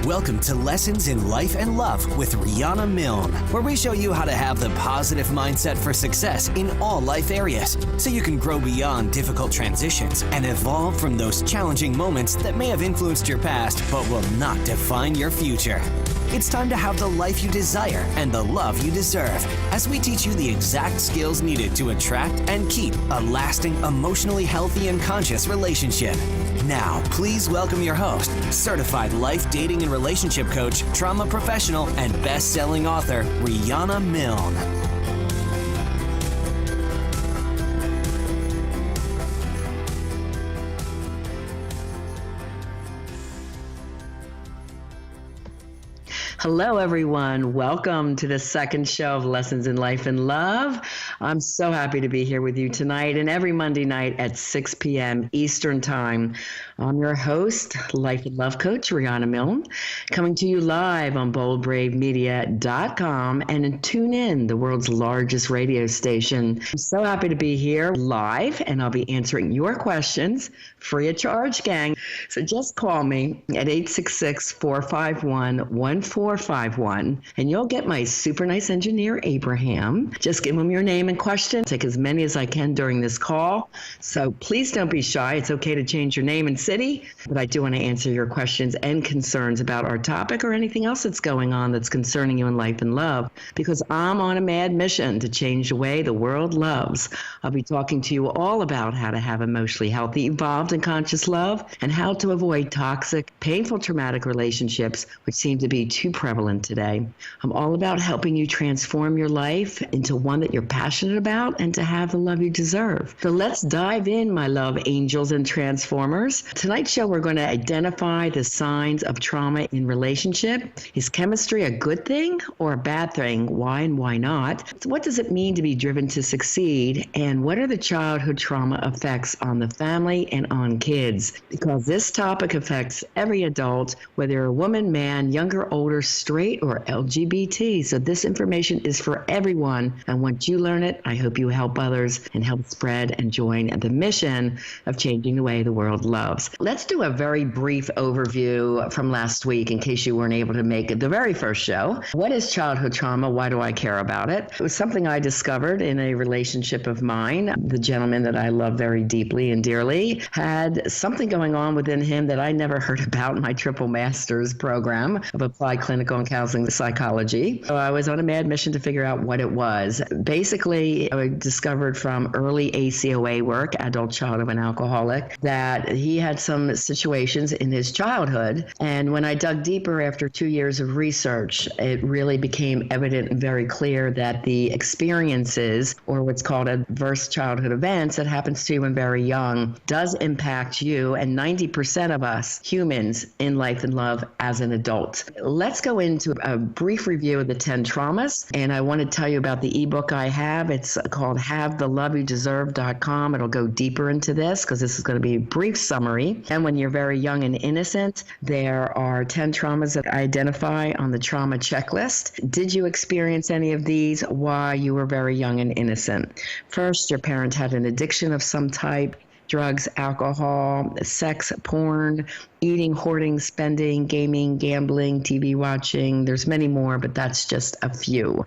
Welcome to Lessons in Life and Love with Riana Milne, where we show you how to have the positive mindset for success in all life areas, so you can grow beyond difficult transitions and evolve from those challenging moments that may have influenced your past but will not define your future. It's time to have the life you desire and the love you deserve, as we teach you the exact skills needed to attract and keep a lasting, emotionally healthy and conscious relationship. Now, please welcome your host, certified life, dating, and relationship coach, trauma professional, and best-selling author, Riana Milne. Hello, everyone. Welcome to the second show of Lessons in Life and Love. I'm so happy to be here with you tonight and every Monday night at 6 p.m. Eastern Time. I'm your host, Life and Love Coach Riana Milne, coming to you live on boldbravemedia.com and tune in, the world's largest radio station. I'm so happy to be here live, and I'll be answering your questions free of charge, gang. So just call me at 866-451-1451, and you'll get my super nice engineer, Abraham. Just give him your name and question. Take as many as I can during this call. So please don't be shy. It's okay to change your name and city, but I do want to answer your questions and concerns about our topic or anything else that's going on that's concerning you in life and love, because I'm on a mad mission to change the way the world loves. I'll be talking to you all about how to have emotionally healthy, evolved, and conscious love, and how to avoid toxic, painful, traumatic relationships, which seem to be too prevalent today. I'm all about helping you transform your life into one that you're passionate about and to have the love you deserve. So let's dive in, my love angels and transformers. Tonight's show, we're going to identify the signs of trauma in relationship. Is chemistry a good thing or a bad thing? Why and why not? What does it mean to be driven to succeed? And what are the childhood trauma effects on the family and on kids? Because this topic affects every adult, whether you're a woman, man, younger, older, straight, or LGBT. So this information is for everyone. And once you learn it, I hope you help others and help spread and join the mission of changing the way the world loves. Let's do a very brief overview from last week in case you weren't able to make it the very first show. What is childhood trauma? Why do I care about it? It was something I discovered in a relationship of mine. The gentleman that I love very deeply and dearly had something going on within him that I never heard about in my triple master's program of applied clinical and counseling psychology. So I was on a mad mission to figure out what it was. Basically, I discovered from early ACOA work, adult child of an alcoholic, that he had some situations in his childhood. And when I dug deeper after 2 years of research, it really became evident and very clear that the experiences, or what's called adverse childhood events that happens to you when very young, does impact you and 90% of us humans in life and love as an adult. Let's go into a brief review of the 10 traumas. And I want to tell you about the ebook I have. It's called HaveTheLoveYouDeserve.com. It'll go deeper into this because this is going to be a brief summary. And when you're very young and innocent, there are 10 traumas that I identify on the trauma checklist. Did you experience any of these while you were very young and innocent? First, your parent had an addiction of some type. Drugs, alcohol, sex, porn, eating, hoarding, spending, gaming, gambling, TV watching. There's many more, but that's just a few.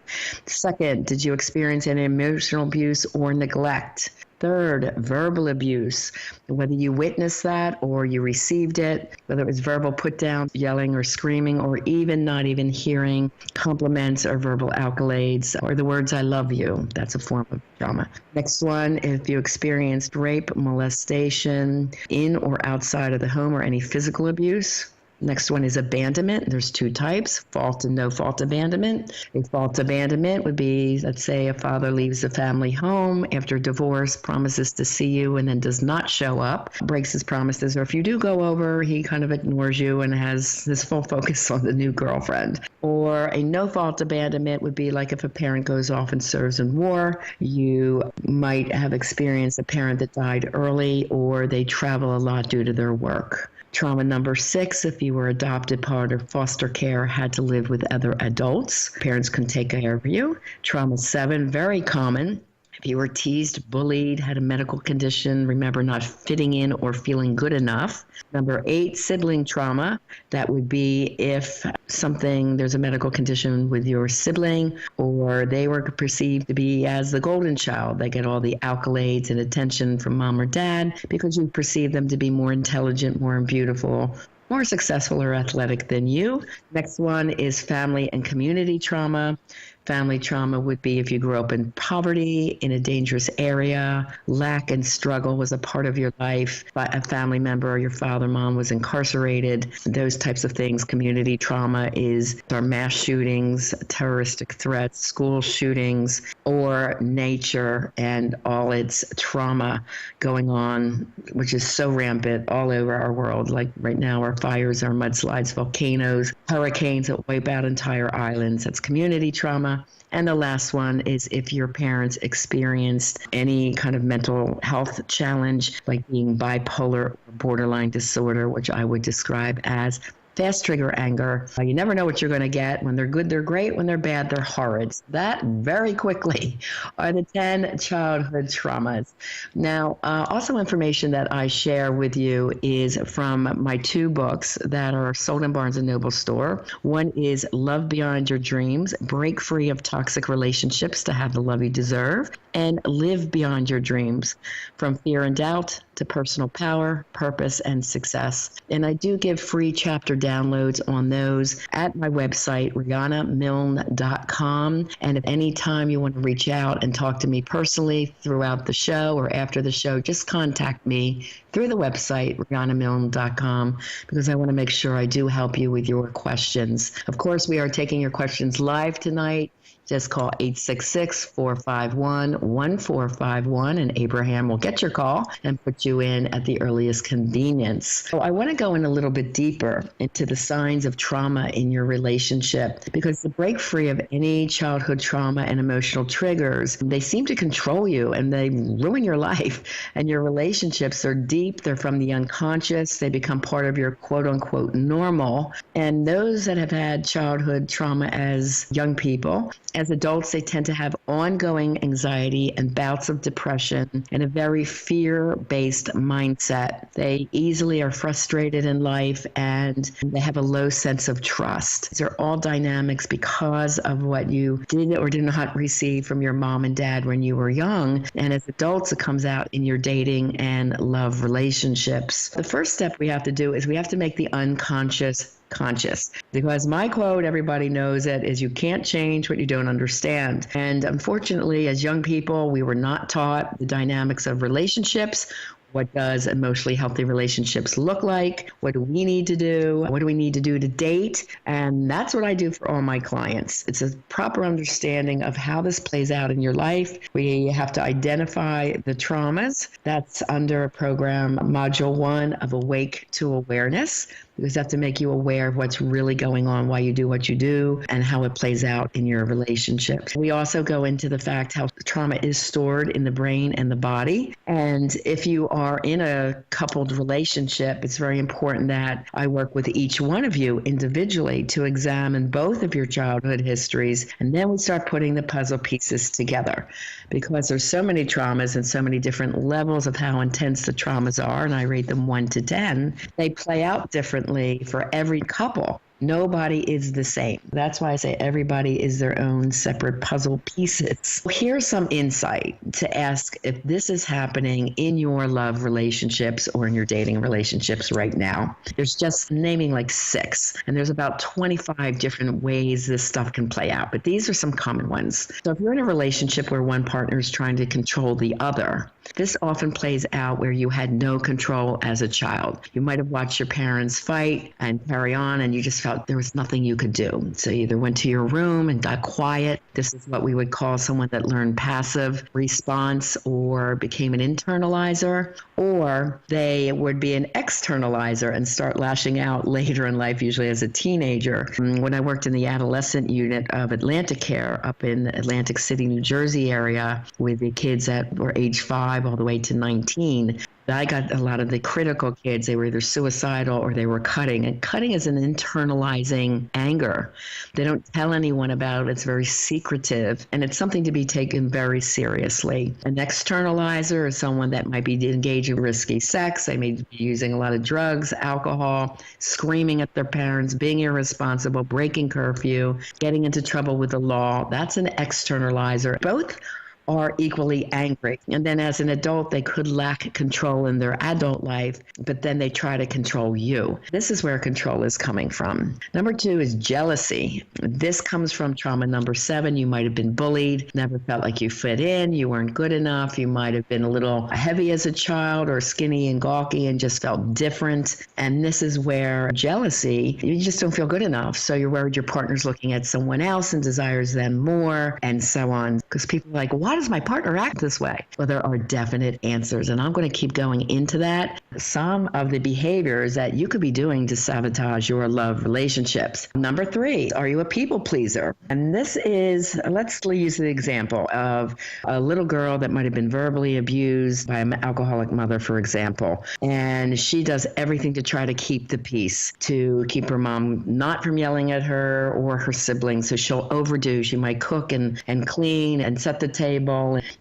Second, did you experience any emotional abuse or neglect? Third, verbal abuse, whether you witnessed that or you received it, whether it was verbal put down, yelling or screaming, or even not even hearing compliments or verbal accolades or the words, I love you. That's a form of trauma. Next one, if you experienced rape, molestation in or outside of the home, or any physical abuse. Next one is abandonment. There's 2 types, fault and no fault abandonment. A fault abandonment would be, let's say a father leaves the family home after divorce, promises to see you and then does not show up, breaks his promises, or if you do go over, he kind of ignores you and has his full focus on the new girlfriend. Or a no fault abandonment would be like if a parent goes off and serves in war, you might have experienced a parent that died early, or they travel a lot due to their work. Trauma number 6, if you were adopted, part of foster care, had to live with other adults. Parents couldn't take care of you. Trauma 7, very common. If you were teased, bullied, had a medical condition, remember not fitting in or feeling good enough. Number 8, sibling trauma. That would be if there's a medical condition with your sibling, or they were perceived to be as the golden child. They get all the accolades and attention from mom or dad because you perceive them to be more intelligent, more beautiful, more successful or athletic than you. Next one is family and community trauma. Family trauma would be if you grew up in poverty, in a dangerous area, lack and struggle was a part of your life, a family member or your father, mom was incarcerated, those types of things. Community trauma are mass shootings, terroristic threats, school shootings, or nature and all its trauma going on, which is so rampant all over our world. Like right now, our fires, our mudslides, volcanoes, hurricanes that wipe out entire islands. That's community trauma. And the last one is if your parents experienced any kind of mental health challenge, like being bipolar or borderline disorder, which I would describe as fast trigger anger. You never know what you're going to get. When they're good, they're great. When they're bad, they're horrid. That very quickly are the 10 childhood traumas. Now, also information that I share with you is from my 2 books that are sold in Barnes & Noble store. One is Love Beyond Your Dreams, Break Free of Toxic Relationships to Have the Love You Deserve, and Live Beyond Your Dreams, From Fear and Doubt to Personal Power, Purpose, and Success. And I do give free chapter downloads on those at my website, rianamilne.com. And if any time you want to reach out and talk to me personally throughout the show or after the show, just contact me through the website, rianamilne.com, because I want to make sure I do help you with your questions. Of course, we are taking your questions live tonight. Just call 866-451-1451, and Abraham will get your call and put you in at the earliest convenience. So I want to go in a little bit deeper into the signs of trauma in your relationship, because to break free of any childhood trauma and emotional triggers, they seem to control you and they ruin your life. And your relationships are deep. They're from the unconscious. They become part of your quote-unquote normal. And those that have had childhood trauma as young people, as adults, they tend to have ongoing anxiety and bouts of depression and a very fear-based mindset. They easily are frustrated in life and they have a low sense of trust. These are all dynamics because of what you did or did not receive from your mom and dad when you were young. And as adults, it comes out in your dating and love relationships. The first step we have to do is we have to make the unconscious conscious, because my quote, everybody knows it, is you can't change what you don't understand. And unfortunately, as young people, we were not taught the dynamics of relationships. What does emotionally healthy relationships look like? What do we need to do? What do we need to do to date? And that's what I do for all my clients. It's a proper understanding of how this plays out in your life. We have to identify the traumas. That's under a program, Module 1 of Awake to Awareness, because I have to make you aware of what's really going on, why you do what you do, and how it plays out in your relationship. We also go into the fact how trauma is stored in the brain and the body. And if you are in a coupled relationship, it's very important that I work with each one of you individually to examine both of your childhood histories, and then we start putting the puzzle pieces together, because there's so many traumas and so many different levels of how intense the traumas are, and I rate them 1 to 10. They play out differently for every couple. Nobody is the same. That's why I say everybody is their own separate puzzle pieces. Here's some insight to ask if this is happening in your love relationships or in your dating relationships right now. There's just naming like 6, and there's about 25 different ways this stuff can play out, but these are some common ones. So if you're in a relationship where one partner is trying to control the other, this often plays out where you had no control as a child. You might have watched your parents fight and carry on, and you just felt there was nothing you could do. So you either went to your room and got quiet. This is what we would call someone that learned passive response or became an internalizer, or they would be an externalizer and start lashing out later in life, usually as a teenager. When I worked in the adolescent unit of Atlantic Care up in Atlantic City, New Jersey area with the kids that were age 5 all the way to 19, I got a lot of the critical kids. They were either suicidal or they were cutting. And cutting is an internalizing anger. They don't tell anyone about it. It's very secretive, and it's something to be taken very seriously. An externalizer is someone that might be engaging in risky sex. They may be using a lot of drugs, alcohol, screaming at their parents, being irresponsible, breaking curfew, getting into trouble with the law. That's an externalizer. Both are equally angry. And then as an adult, they could lack control in their adult life, but then they try to control you. This is where control is coming from. Number 2 is jealousy. This comes from trauma number 7. You might have been bullied, never felt like you fit in, you weren't good enough, you might have been a little heavy as a child or skinny and gawky and just felt different. And this is where jealousy, you just don't feel good enough. So you're worried your partner's looking at someone else and desires them more, and so on. Because people are like, why does my partner act this way? Well, there are definite answers, and I'm going to keep going into that. Some of the behaviors that you could be doing to sabotage your love relationships. Number 3, are you a people pleaser? And this is, let's use the example of a little girl that might have been verbally abused by an alcoholic mother, for example, and she does everything to try to keep the peace, to keep her mom not from yelling at her or her siblings. So she'll overdo. She might cook and clean and set the table,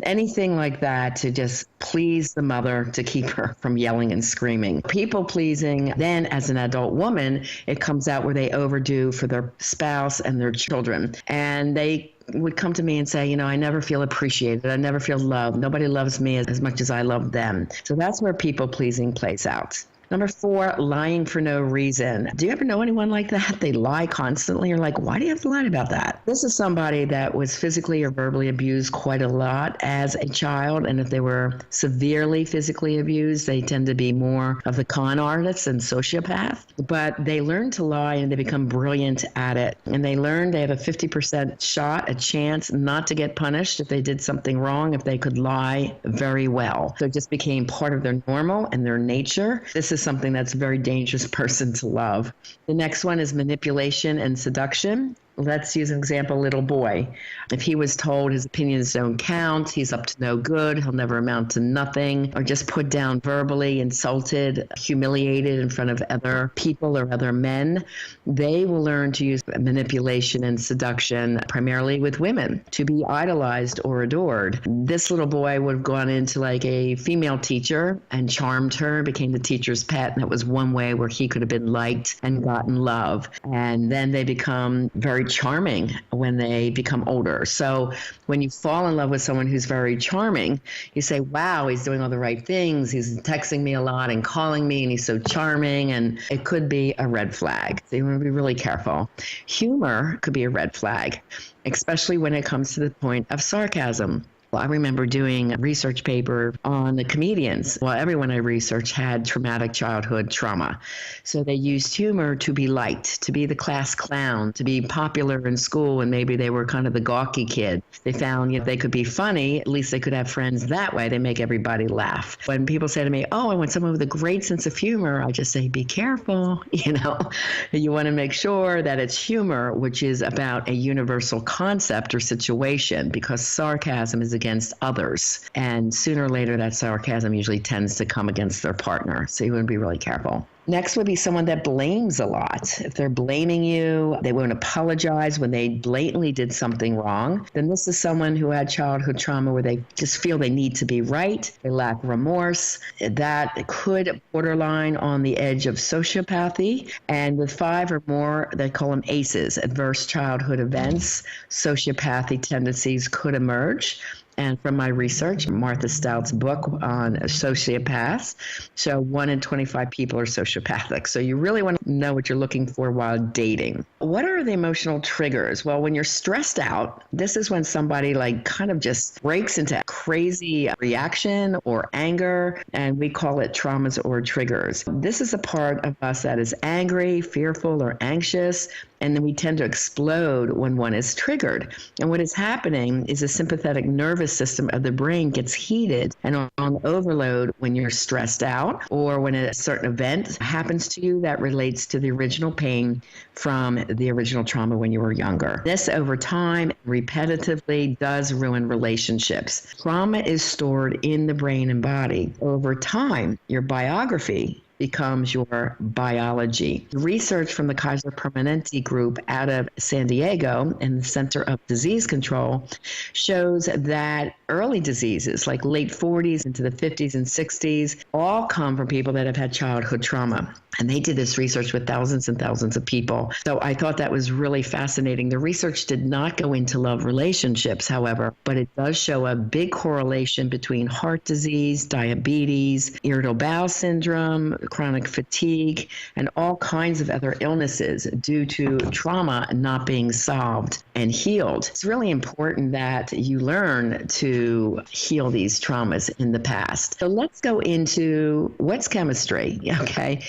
anything like that to just please the mother, to keep her from yelling and screaming. People pleasing, then as an adult woman, it comes out where they overdo for their spouse and their children. And they would come to me and say, I never feel appreciated. I never feel loved. Nobody loves me as much as I love them. So that's where people pleasing plays out. Number 4, lying for no reason. Do you ever know anyone like that? They lie constantly. You're like, why do you have to lie about that? This is somebody that was physically or verbally abused quite a lot as a child. And if they were severely physically abused, they tend to be more of the con artists and sociopath. But they learn to lie and they become brilliant at it. And they learn they have a 50% shot, a chance not to get punished if they did something wrong, if they could lie very well. So it just became part of their normal and their nature. This is something that's a very dangerous person to love. The next one is manipulation and seduction. Let's use an example, little boy. If he was told his opinions don't count, he's up to no good, he'll never amount to nothing, or just put down verbally, insulted, humiliated in front of other people or other men, they will learn to use manipulation and seduction primarily with women to be idolized or adored. This little boy would have gone into like a female teacher and charmed her, became the teacher's pet, and that was one way where he could have been liked and gotten love. And then they become very charming when they become older. So when you fall in love with someone who's very charming, you say, wow, he's doing all the right things. He's texting me a lot and calling me, and he's so charming. And it could be a red flag. So you want to be really careful. Humor could be a red flag, especially when it comes to the point of sarcasm. Well, I remember doing a research paper on the comedians. Well, everyone I researched had traumatic childhood trauma. So they used humor to be liked, to be the class clown, to be popular in school, and maybe they were kind of the gawky kid. They found if they could be funny, at least they could have friends that way. They make everybody laugh. When people say to me, oh, I want someone with a great sense of humor, I just say, be careful. You want to make sure that it's humor, which is about a universal concept or situation, because sarcasm is against others. And sooner or later, that sarcasm usually tends to come against their partner. So you want to be really careful. Next would be someone that blames a lot. If they're blaming you, they won't apologize when they blatantly did something wrong, then this is someone who had childhood trauma where they just feel they need to be right. They lack remorse. That could borderline on the edge of sociopathy. And with 5 or more, they call them ACEs, adverse childhood events. Sociopathy tendencies could emerge. And from my research, Martha Stout's book on sociopaths, so 1 in 25 people are sociopathic. So you really want to know what you're looking for while dating. What are the emotional triggers? Well, when you're stressed out, this is when somebody kind of just breaks into crazy reaction or anger, and we call it traumas or triggers. This is a part of us that is angry, fearful, or anxious. And then we tend to explode when one is triggered. And what is happening is the sympathetic nervous system of the brain gets heated and on overload when you're stressed out or when a certain event happens to you that relates to the original pain from the original trauma when you were younger. This over time repetitively does ruin relationships. Trauma is stored in the brain and body. Over time, your biography becomes your biology. Research from the Kaiser Permanente group out of San Diego and the Center of Disease Control shows that early diseases like late 40s into the 50s and 60s all come from people that have had childhood trauma. And they did this research with thousands and thousands of people. So I thought that was really fascinating. The research did not go into love relationships, however, but it does show a big correlation between heart disease, diabetes, irritable bowel syndrome, chronic fatigue, and all kinds of other illnesses due to trauma not being solved and healed. It's really important that you learn to heal these traumas in the past. So let's go into what's chemistry, okay?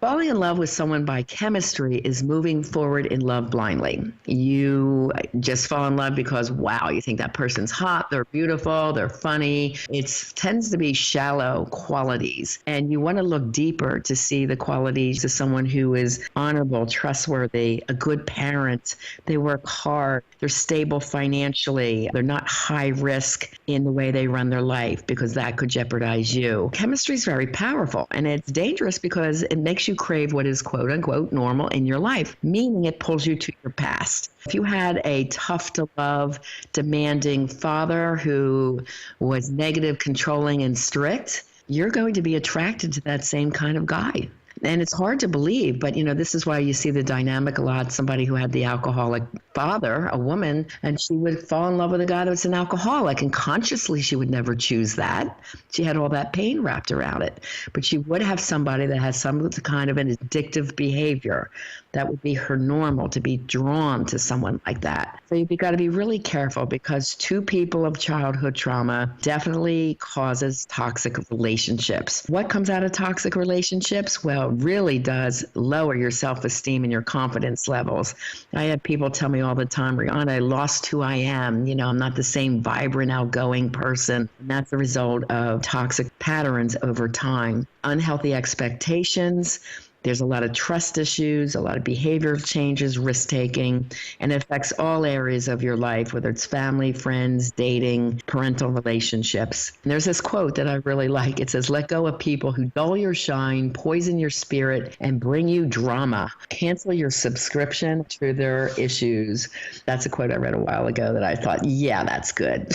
Falling in love with someone by chemistry is moving forward in love blindly. You just fall in love because, wow, you think that person's hot, they're beautiful, they're funny. It tends to be shallow qualities. And you want to look deeper to see the qualities of someone who is honorable, trustworthy, a good parent. They work hard. They're stable financially. They're not high risk in the way they run their life because that could jeopardize you. Chemistry is very powerful, and it's dangerous because it makes you crave what is quote unquote normal in your life, meaning it pulls you to your past. If you had a tough to love, demanding father who was negative, controlling, and strict, you're going to be attracted to that same kind of guy. And it's hard to believe, but, this is why you see the dynamic a lot. Somebody who had the alcoholic father, a woman, and she would fall in love with a guy that's an alcoholic. And consciously, she would never choose that. She had all that pain wrapped around it. But she would have somebody that has some kind of an addictive behavior. That would be her normal, to be drawn to someone like that. So you've got to be really careful because two people of childhood trauma definitely causes toxic relationships. What comes out of toxic relationships? Well, it really does lower your self-esteem and your confidence levels. I have people tell me all the time, Rihanna, I lost who I am. I'm not the same vibrant, outgoing person. And that's the result of toxic patterns over time. Unhealthy expectations. There's a lot of trust issues, a lot of behavioral changes, risk-taking, and it affects all areas of your life, whether it's family, friends, dating, parental relationships. And there's this quote that I really like. It says, let go of people who dull your shine, poison your spirit, and bring you drama. Cancel your subscription to their issues. That's a quote I read a while ago that I thought, yeah, that's good.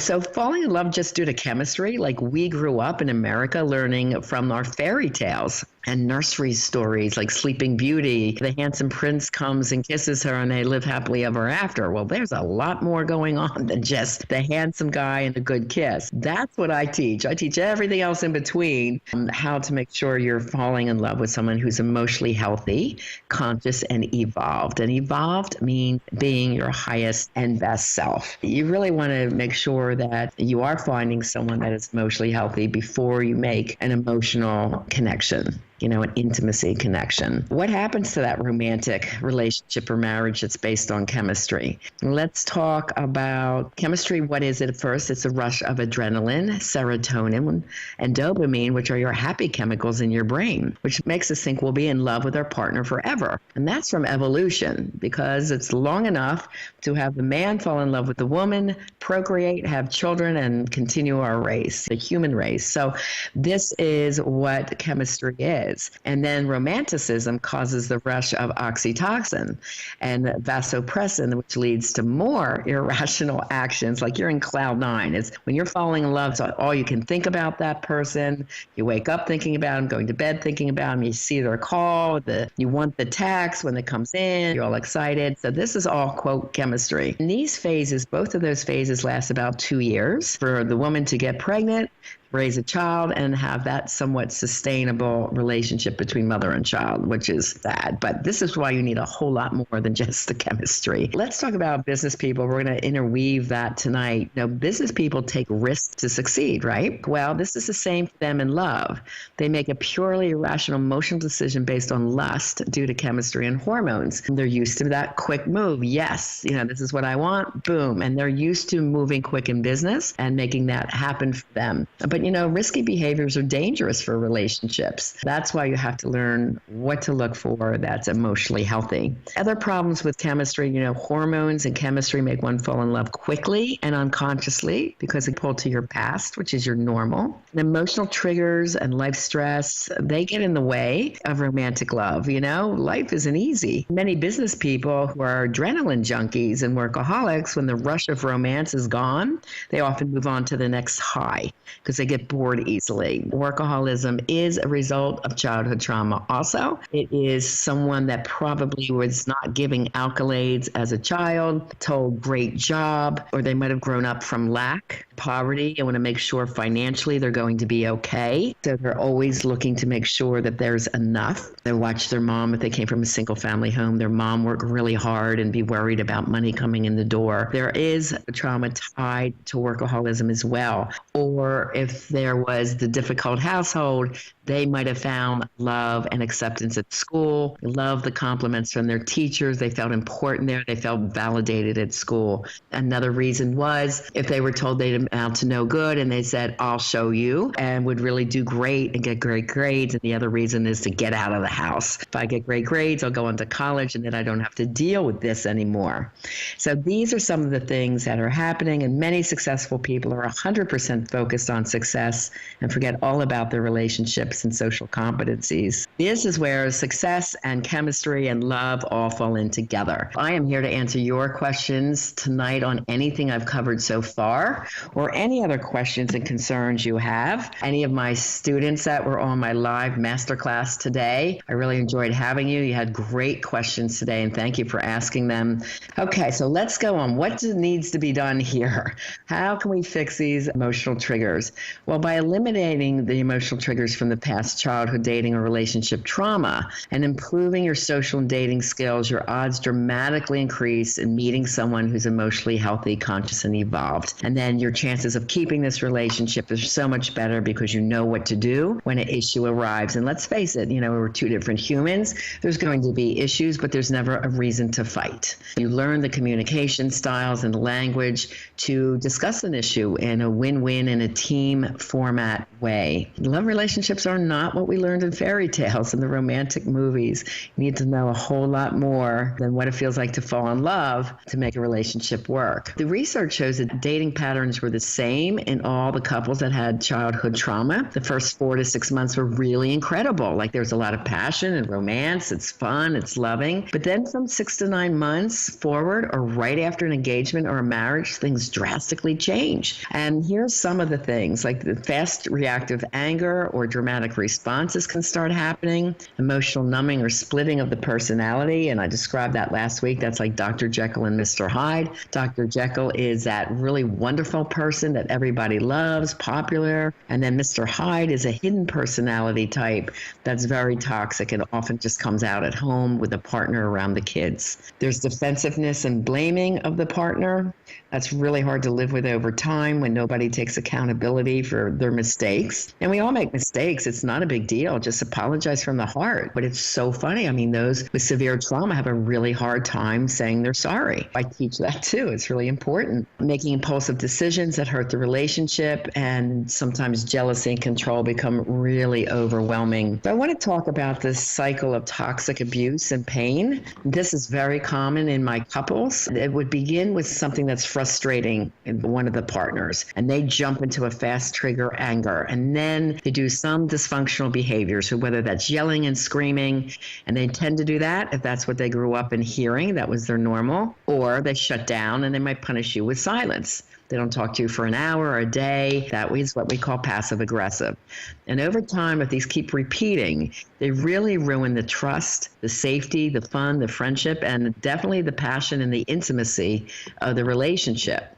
So falling in love just due to chemistry, like we grew up in America learning from our fairy tales and nursery stories like Sleeping Beauty. The handsome prince comes and kisses her and they live happily ever after. Well, there's a lot more going on than just the handsome guy and a good kiss. That's what I teach. I teach everything else in between, how to make sure you're falling in love with someone who's emotionally healthy, conscious, and evolved. And evolved means being your highest and best self. You really want to make sure that you are finding someone that is emotionally healthy before you make an emotional connection. An intimacy connection. What happens to that romantic relationship or marriage that's based on chemistry? Let's talk about chemistry. What is it? First, it's a rush of adrenaline, serotonin, and dopamine, which are your happy chemicals in your brain, which makes us think we'll be in love with our partner forever. And that's from evolution, because it's long enough to have the man fall in love with the woman, procreate, have children, and continue our race, the human race. So this is what chemistry is. And then romanticism causes the rush of oxytocin and vasopressin, which leads to more irrational actions. Like you're in cloud nine. It's when you're falling in love, so all you can think about that person. You wake up thinking about them, going to bed thinking about them. You see their call, you want the text when it comes in. You're all excited. So this is all, quote, chemistry. And these phases, both of those phases last about 2 years. For the woman to get pregnant, raise a child and have that somewhat sustainable relationship between mother and child, which is sad. But this is why you need a whole lot more than just the chemistry. Let's talk about business people. We're going to interweave that tonight. Business people take risks to succeed, right? Well, this is the same for them in love. They make a purely irrational emotional decision based on lust due to chemistry and hormones. They're used to that quick move. Yes, this is what I want, boom. And they're used to moving quick in business and making that happen for them. But, risky behaviors are dangerous for relationships. That's why you have to learn what to look for that's emotionally healthy. Other problems with chemistry, hormones and chemistry make one fall in love quickly and unconsciously because they pull to your past, which is your normal. And emotional triggers and life stress, they get in the way of romantic love. Life isn't easy. Many business people who are adrenaline junkies and workaholics, when the rush of romance is gone, they often move on to the next high because they get bored easily. Workaholism is a result of childhood trauma. Also, it is someone that probably was not giving accolades as a child, told great job, or they might have grown up from lack, poverty, and want to make sure financially they're going to be okay. So they're always looking to make sure that there's enough. They watch their mom, if they came from a single family home, their mom work really hard and be worried about money coming in the door. There is a trauma tied to workaholism as well. Or if there was the difficult household, they might have found love and acceptance at school, love the compliments from their teachers. They felt important there. They felt validated at school. Another reason was if they were told they'd amount to no good and they said, I'll show you, and would really do great and get great grades. And the other reason is to get out of the house. If I get great grades, I'll go on to college and then I don't have to deal with this anymore. So these are some of the things that are happening, and many successful people are 100% focused on success and forget all about their relationships and social competencies. This is where success and chemistry and love all fall in together. I am here to answer your questions tonight on anything I've covered so far, or any other questions and concerns you have. Any of my students that were on my live masterclass today, I really enjoyed having you. You had great questions today, and thank you for asking them. Okay, so let's go on. What needs to be done here? How can we fix these emotional triggers? Well, by eliminating the emotional triggers from the past childhood dating or relationship trauma and improving your social and dating skills, your odds dramatically increase in meeting someone who's emotionally healthy, conscious, and evolved. And then your chances of keeping this relationship is so much better because you know what to do when an issue arrives. And let's face it, we're two different humans. There's going to be issues, but there's never a reason to fight. You learn the communication styles and language to discuss an issue in a win-win in a team format way. Love relationships are not what we learned in fairy tales and the romantic movies. You need to know a whole lot more than what it feels like to fall in love to make a relationship work. The research shows that dating patterns were the same in all the couples that had childhood trauma. The first 4 to 6 months were really incredible. Like there's a lot of passion and romance. It's fun. It's loving. But then from 6 to 9 months forward, or right after an engagement or a marriage, things drastically change. And here's some of the things, like the fast reactive anger or dramatic responses can start happening, emotional numbing or splitting of the personality. And I described that last week. That's like Dr. Jekyll and Mr. Hyde. Dr. Jekyll is that really wonderful person that everybody loves, popular. And then Mr. Hyde is a hidden personality type that's very toxic and often just comes out at home with a partner around the kids. There's defensiveness and blaming of the partner. That's really hard to live with over time when nobody takes accountability for their mistakes. And we all make mistakes. It's not a big deal. Just apologize from the heart. But it's so funny. I mean, those with severe trauma have a really hard time saying they're sorry. I teach that too. It's really important. Making impulsive decisions that hurt the relationship, and sometimes jealousy and control become really overwhelming. So I want to talk about this cycle of toxic abuse and pain. This is very common in my couples. It would begin with something that's frustrating in one of the partners, and they jump into a fast trigger anger, and then they do some dysfunctional behavior. So whether that's yelling and screaming, and they tend to do that if that's what they grew up in hearing, that was their normal, or they shut down and they might punish you with silence. They don't talk to you for an hour or a day. That is what we call passive aggressive. And over time, if these keep repeating, they really ruin the trust, the safety, the fun, the friendship, and definitely the passion and the intimacy of the relationship.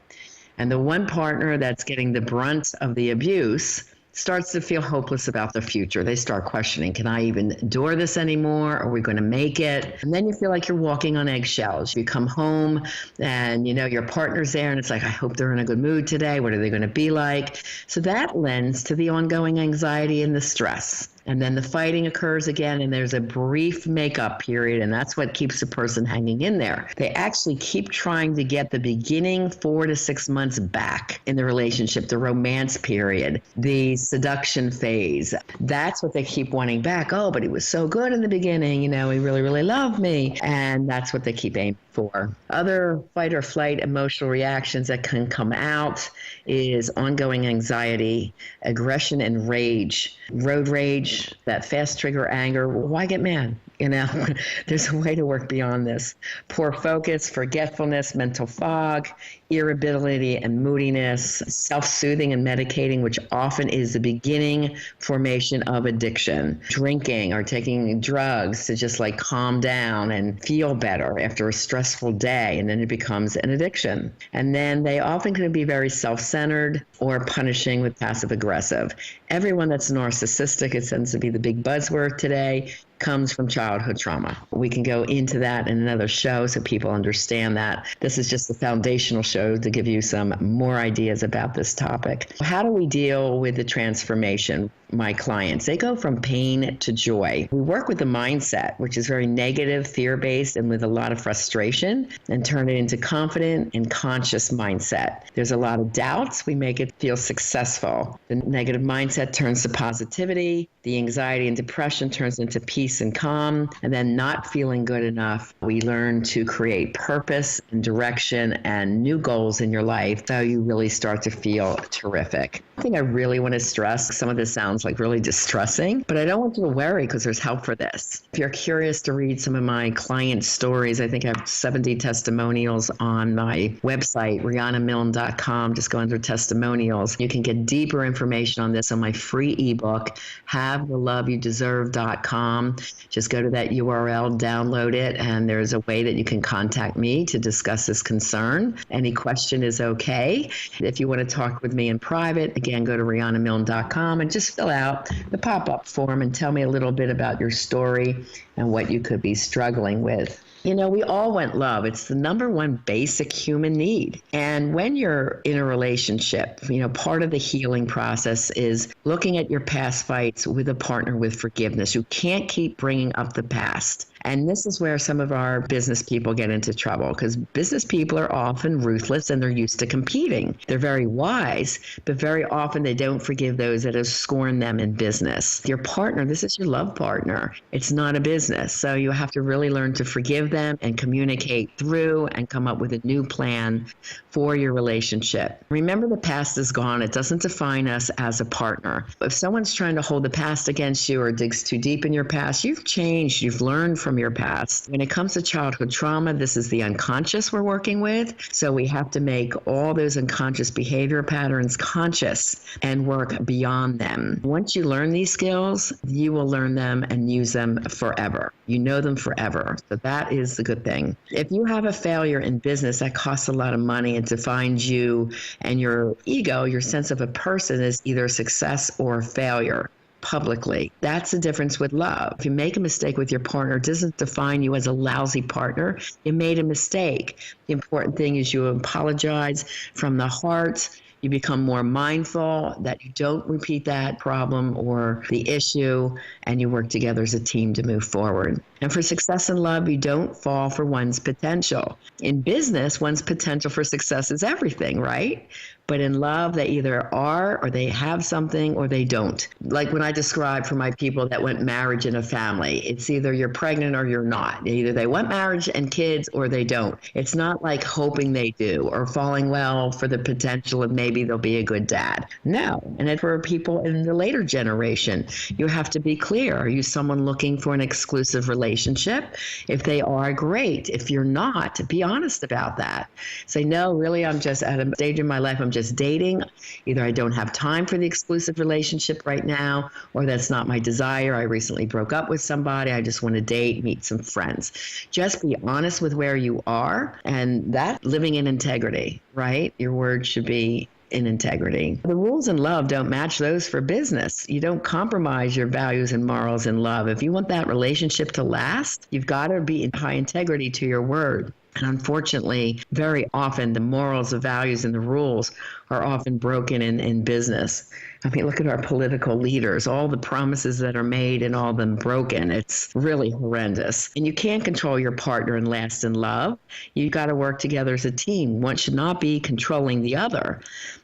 And the one partner that's getting the brunt of the abuse starts to feel hopeless about the future. They start questioning, can I even endure this anymore? Are we going to make it? And then you feel like you're walking on eggshells. You come home and, your partner's there and it's like, I hope they're in a good mood today. What are they going to be like? So that lends to the ongoing anxiety and the stress. And then the fighting occurs again, and there's a brief makeup period, and that's what keeps the person hanging in there. They actually keep trying to get the beginning 4 to 6 months back in the relationship, the romance period, the seduction phase. That's what they keep wanting back. Oh, but he was so good in the beginning, he really, really loved me. And that's what they keep aiming for. Other fight or flight emotional reactions that can come out is ongoing anxiety, aggression, and rage. Road rage, that fast trigger anger. Why get mad? There's a way to work beyond this. Poor focus, forgetfulness, mental fog, irritability and moodiness, self-soothing and medicating, which often is the beginning formation of addiction. Drinking or taking drugs to just calm down and feel better after a stressful day, and then it becomes an addiction. And then they often can be very self-centered or punishing with passive aggressive. Everyone that's narcissistic, it tends to be the big buzzword today, comes from childhood trauma. We can go into that in another show so people understand that. This is just a foundational show to give you some more ideas about this topic. How do we deal with the transformation? My clients, they go from pain to joy. We work with the mindset, which is very negative, fear-based, and with a lot of frustration, and turn it into confident and conscious mindset. There's a lot of doubts. We make it feel successful. The negative mindset turns to positivity. The anxiety and depression turns into peace and calm. And then not feeling good enough, we learn to create purpose and direction and new goals in your life, so you really start to feel terrific. I think I really want to stress, some of this sounds like really distressing, but I don't want you to worry because there's help for this. If you're curious to read some of my client stories, I think I have 70 testimonials on my website, rianamilne.com. Just go under testimonials. You can get deeper information on this on my free ebook, havetheloveyoudeserve.com. Just go to that URL, download it, and there's a way that you can contact me to discuss this concern. Any question is okay. If you want to talk with me in private, again, go to rianamilne.com and just fill out the pop-up form and tell me a little bit about your story and what you could be struggling with. We all want love. It's the number one basic human need. And when you're in a relationship, part of the healing process is looking at your past fights with a partner with forgiveness. You can't keep bringing up the past. And this is where some of our business people get into trouble, because business people are often ruthless and they're used to competing. They're very wise, but very often they don't forgive those that have scorned them in business. Your partner, this is your love partner. It's not a business. So you have to really learn to forgive them and communicate through and come up with a new plan for your relationship. Remember, the past is gone. It doesn't define us as a partner. If someone's trying to hold the past against you or digs too deep in your past, you've changed. You've learned from your past. When it comes to childhood trauma, this is the unconscious we're working with. So we have to make all those unconscious behavior patterns conscious and work beyond them. Once you learn these skills, you will learn them and use them forever. You know them forever. So that is the good thing. If you have a failure in business that costs a lot of money and defines you and your ego, your sense of a person, as either success or failure publicly. That's the difference with love. If you make a mistake with your partner, it doesn't define you as a lousy partner. You made a mistake. The important thing is you apologize from the heart. You become more mindful that you don't repeat that problem or the issue, and you work together as a team to move forward. And for success in love, you don't fall for one's potential. In business, one's potential for success is everything, right? But in love, they either are or they have something or they don't. Like when I describe for my people that want marriage in a family, it's either you're pregnant or you're not. Either they want marriage and kids or they don't. It's not like hoping they do or falling well for the potential of maybe they'll be a good dad. No. And then for people in the later generation, you have to be clear. Are you someone looking for an exclusive relationship? If they are, great. If you're not, be honest about that. Say, no, really, I'm just at a stage in my life, I'm just dating. Either I don't have time for the exclusive relationship right now, or that's not my desire. I recently broke up with somebody. I just want to date, meet some friends. Just be honest with where you are, and that living in integrity, right? Your word should be in integrity. The rules in love don't match those for business. You don't compromise your values and morals in love. If you want that relationship to last, you've got to be in high integrity to your word. And unfortunately, very often the morals, the values, and the rules are often broken in business. I mean, look at our political leaders, all the promises that are made and all of them broken. It's really horrendous. And you can't control your partner and last in love. You've got to work together as a team. One should not be controlling the other.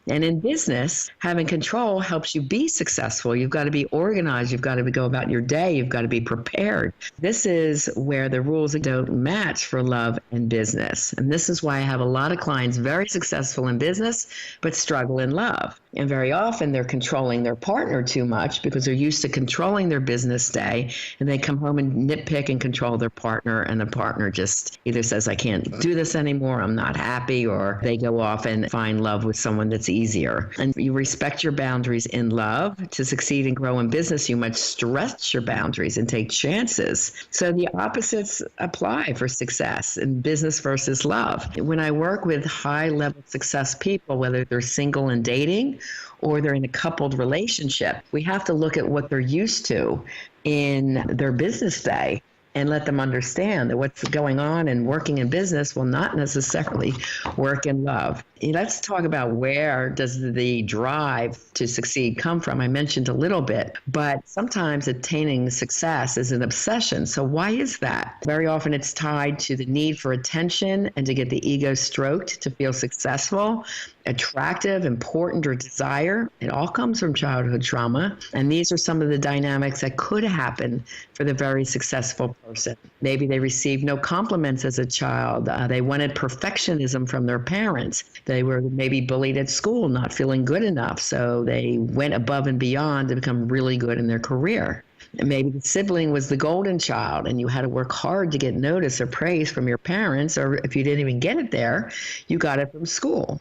And in business, having control helps you be successful. You've got to be organized. You've got to go about your day. You've got to be prepared. This is where the rules don't match for love and business. And this is why I have a lot of clients very successful in business, but struggle in love. And very often they're controlling their partner too much because they're used to controlling their business day, and they come home and nitpick and control their partner, and the partner just either says, I can't do this anymore, I'm not happy, or they go off and find love with someone that's easier. And you respect your boundaries in love. To succeed and grow in business, you must stretch your boundaries and take chances. So the opposites apply for success in business versus love. When I work with high-level success people, whether they're single and dating or they're in a coupled relationship, we have to look at what they're used to in their business day and let them understand that what's going on and working in business will not necessarily work in love. Let's talk about where does the drive to succeed come from. I mentioned a little bit, but sometimes attaining success is an obsession. So why is that? Very often it's tied to the need for attention and to get the ego stroked to feel successful, attractive, important, or desire. It all comes from childhood trauma. And these are some of the dynamics that could happen for the very successful person. Maybe they received no compliments as a child. They wanted perfectionism from their parents. They were maybe bullied at school, not feeling good enough. So they went above and beyond to become really good in their career. And maybe the sibling was the golden child, and you had to work hard to get notice or praise from your parents, or if you didn't even get it there, you got it from school.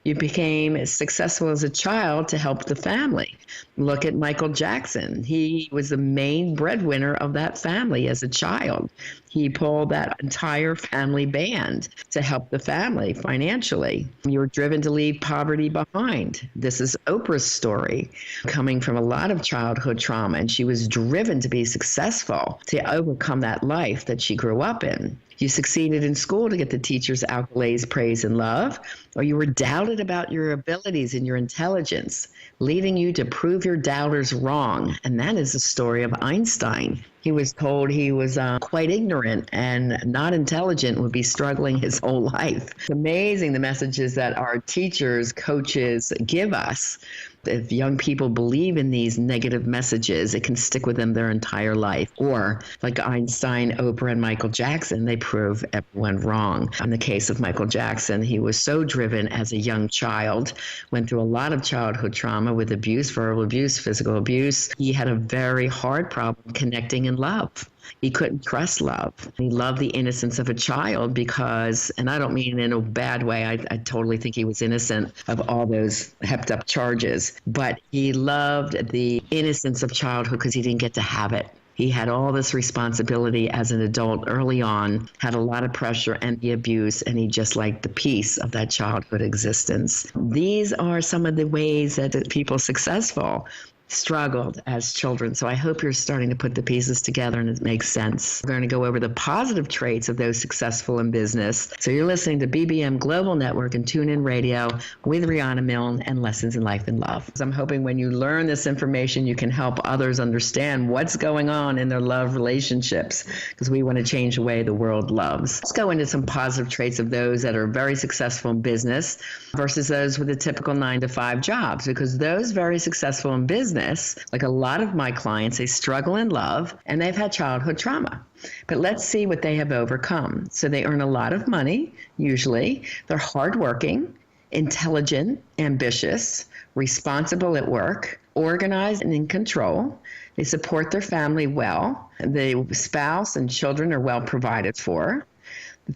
You became as successful as a child to help the family. Look at Michael Jackson. He was the main breadwinner of that family as a child. He pulled that entire family band to help the family financially. You were driven to leave poverty behind. This is Oprah's story, coming from a lot of childhood trauma, and she was driven to be successful, to overcome that life that she grew up in. You succeeded in school to get the teachers' accolades, praise, and love, or you were doubted about your abilities and your intelligence, leading you to prove your doubters wrong. And that is the story of Einstein. He was told he was quite ignorant and not intelligent, would be struggling his whole life. It's amazing the messages that our teachers, coaches give us. If young people believe in these negative messages, it can stick with them their entire life. Or like Einstein, Oprah, and Michael Jackson, they prove everyone wrong. In the case of Michael Jackson, he was so driven as a young child, went through a lot of childhood trauma with abuse, verbal abuse, physical abuse. He had a very hard problem connecting in love. He couldn't trust love. He loved the innocence of a child because, and I don't mean in a bad way, I totally think he was innocent of all those hepped up charges, but he loved the innocence of childhood because he didn't get to have it. He had all this responsibility as an adult early on, had a lot of pressure and the abuse, and he just liked the peace of that childhood existence. These are some of the ways that people successful struggled as children. So I hope you're starting to put the pieces together and it makes sense. We're going to go over the positive traits of those successful in business. So you're listening to BBM Global Network and TuneIn Radio with Riana Milne and Lessons in Life and Love. So I'm hoping when you learn this information, you can help others understand what's going on in their love relationships, because we want to change the way the world loves. Let's go into some positive traits of those that are very successful in business versus those with the typical 9-to-5 jobs, because those very successful in business, like a lot of my clients, they struggle in love and they've had childhood trauma. But let's see what they have overcome. So they earn a lot of money, usually. They're hardworking, intelligent, ambitious, responsible at work, organized and in control. They support their family well. The spouse and children are well provided for.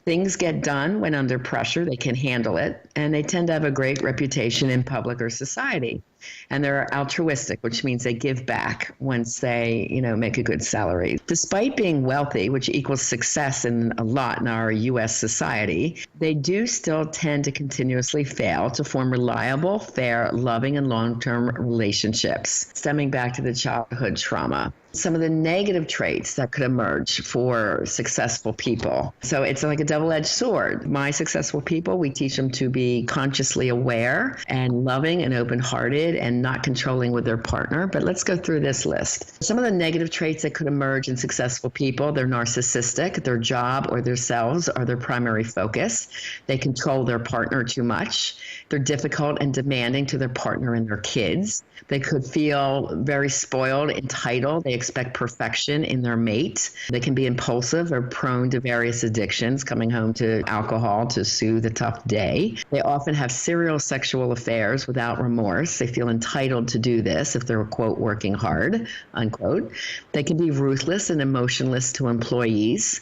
Things get done when under pressure. They can handle it, and they tend to have a great reputation in public or society. And they're altruistic, which means they give back once they, make a good salary. Despite being wealthy, which equals success in a lot in our U.S. society, they do still tend to continuously fail to form reliable, fair, loving, and long-term relationships, stemming back to the childhood trauma. Some of the negative traits that could emerge for successful people. So it's like a double-edged sword. My successful people, we teach them to be consciously aware and loving and open-hearted and not controlling with their partner. But let's go through this list. Some of the negative traits that could emerge in successful people, they're narcissistic, their job or themselves are their primary focus. They control their partner too much. They're difficult and demanding to their partner and their kids. They could feel very spoiled, entitled. They expect perfection in their mate. They can be impulsive or prone to various addictions, coming home to alcohol to soothe a tough day. They often have serial sexual affairs without remorse. They feel entitled to do this if they're, quote, working hard, unquote. They can be ruthless and emotionless to employees.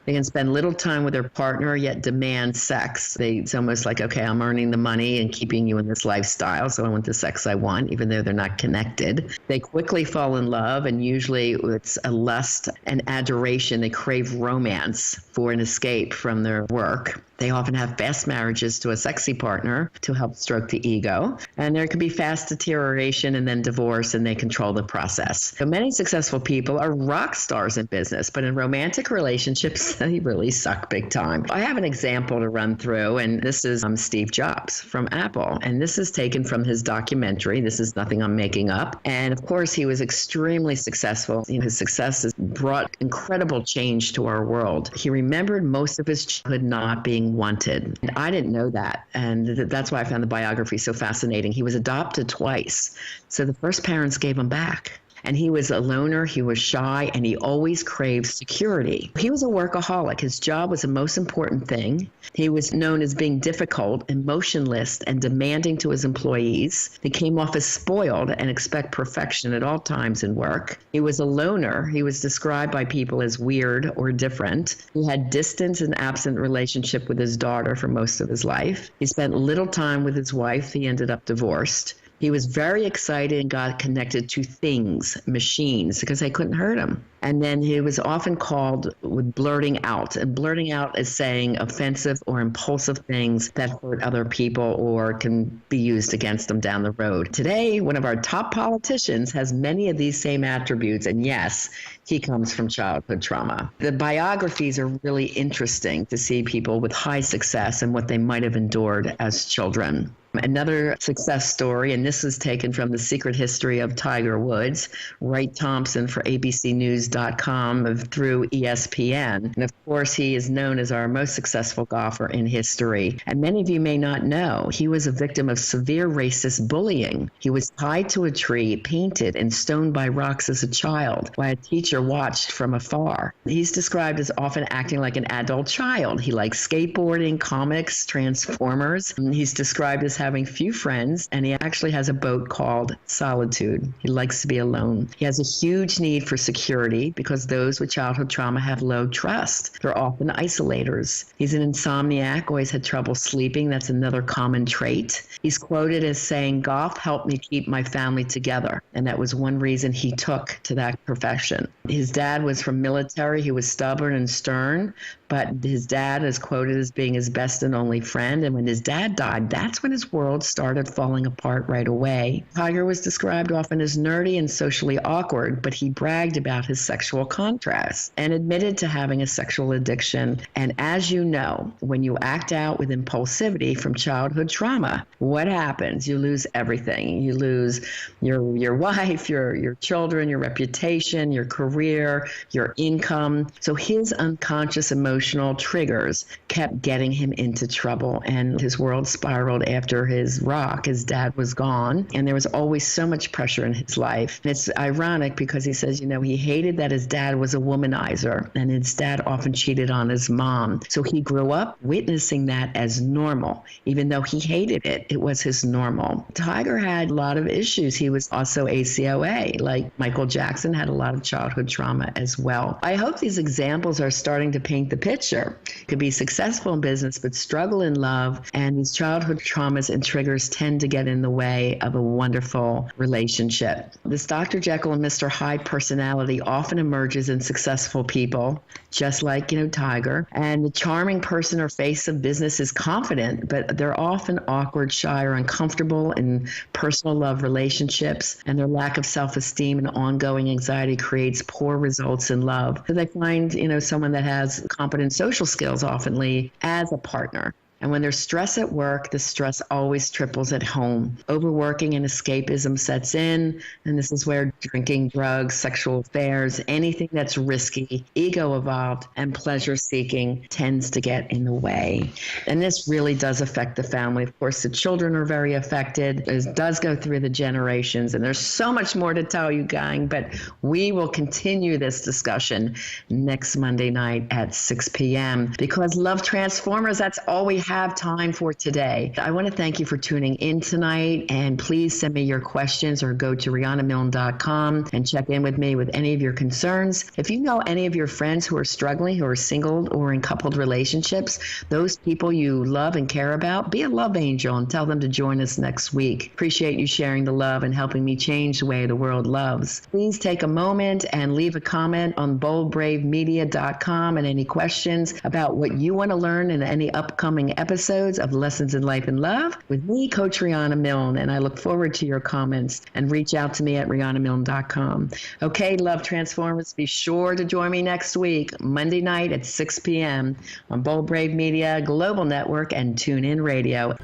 They can spend little time with their partner, yet demand sex. It's almost like, okay, I'm earning the money and keeping you in this lifestyle, so I want the sex I want, even though they're not connected. They quickly fall in love, and usually it's a lust and adoration. They crave romance for an escape from their work. They often have fast marriages to a sexy partner to help stroke the ego. And there can be fast deterioration and then divorce, and they control the process. So many successful people are rock stars in business, but in romantic relationships, they really suck big time. I have an example to run through, and this is Steve Jobs from Apple. And this is taken from his documentary. This is nothing I'm making up. And of course, he was extremely successful. His success has brought incredible change to our world. He remembered most of his childhood not being wanted. And I didn't know that. And that's why I found the biography so fascinating. He was adopted twice. So the first parents gave him back. And he was a loner, he was shy, and he always craved security. He was a workaholic. His job was the most important thing. He was known as being difficult, emotionless, and demanding to his employees. He came off as spoiled and expect perfection at all times in work. He was a loner. He was described by people as weird or different. He had distant and absent relationship with his daughter for most of his life. He spent little time with his wife. He ended up divorced. He was very excited and got connected to things, machines, because they couldn't hurt him. And then he was often called with blurting out. And blurting out is saying offensive or impulsive things that hurt other people or can be used against them down the road. Today, one of our top politicians has many of these same attributes. And yes, he comes from childhood trauma. The biographies are really interesting to see people with high success and what they might have endured as children. Another success story, and this is taken from The Secret History of Tiger Woods, Wright Thompson for ABCNews.com through ESPN. And of course, he is known as our most successful golfer in history. And many of you may not know, he was a victim of severe racist bullying. He was tied to a tree, painted, and stoned by rocks as a child, while a teacher watched from afar. He's described as often acting like an adult child. He likes skateboarding, comics, Transformers. He's described as having few friends, and he actually has a boat called Solitude. He likes to be alone. He has a huge need for security because those with childhood trauma have low trust. They're often isolators. He's an insomniac, always had trouble sleeping. That's another common trait. He's quoted as saying, "Golf helped me keep my family together." And that was one reason he took to that profession. His dad was from military. He was stubborn and stern, but his dad is quoted as being his best and only friend. And when his dad died, that's when his world started falling apart right away. Tiger was described often as nerdy and socially awkward, but he bragged about his sexual contrast and admitted to having a sexual addiction. And as you know, when you act out with impulsivity from childhood trauma, what happens? You lose everything. You lose your wife, your children, your reputation, your career, your income. So his unconscious emotional triggers kept getting him into trouble, and his world spiraled after his rock. His dad was gone, and there was always so much pressure in his life. And it's ironic because he says, he hated that his dad was a womanizer, and his dad often cheated on his mom. So he grew up witnessing that as normal. Even though he hated it, it was his normal. Tiger had a lot of issues. He was also ACOA, like Michael Jackson had a lot of childhood trauma as well. I hope these examples are starting to paint the picture picture. Could be successful in business, but struggle in love. And these childhood traumas and triggers tend to get in the way of a wonderful relationship. This Dr. Jekyll and Mr. Hyde personality often emerges in successful people, just like, Tiger. And the charming person or face of business is confident, but they're often awkward, shy, or uncomfortable in personal love relationships. And their lack of self-esteem and ongoing anxiety creates poor results in love. So they find, someone that has competent social skills oftenly as a partner. And when there's stress at work, the stress always triples at home. Overworking and escapism sets in, and this is where drinking, drugs, sexual affairs, anything that's risky, ego-evolved, and pleasure-seeking tends to get in the way. And this really does affect the family. Of course, the children are very affected. It does go through the generations, and there's so much more to tell you, gang, but we will continue this discussion next Monday night at 6 p.m. because Love Transformers, that's all we have time for today. I want to thank you for tuning in tonight, and please send me your questions or go to rianamilne.com and check in with me with any of your concerns. If you know any of your friends who are struggling, who are single or in coupled relationships, those people you love and care about, be a love angel and tell them to join us next week. Appreciate you sharing the love and helping me change the way the world loves. Please take a moment and leave a comment on boldbravemedia.com and any questions about what you want to learn in any upcoming episodes of Lessons in Life and Love with me, Coach Riana Milne, and I look forward to your comments and reach out to me at rianamilne.com. Okay, Love Transformers, be sure to join me next week, Monday night at 6 p.m. on Bold Brave Media, Global Network, and TuneIn Radio.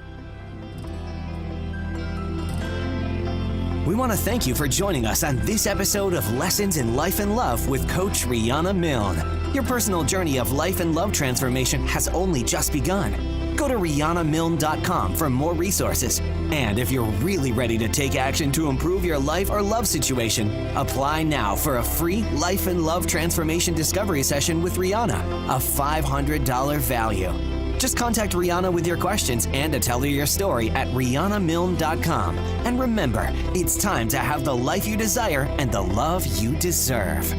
We want to thank you for joining us on this episode of Lessons in Life and Love with Coach Riana Milne. Your personal journey of life and love transformation has only just begun. Go to rianamilne.com for more resources. And if you're really ready to take action to improve your life or love situation, apply now for a free Life and Love Transformation Discovery Session with Riana, a $500 value. Just contact Riana with your questions and to tell her your story at rianamilne.com. And remember, it's time to have the life you desire and the love you deserve.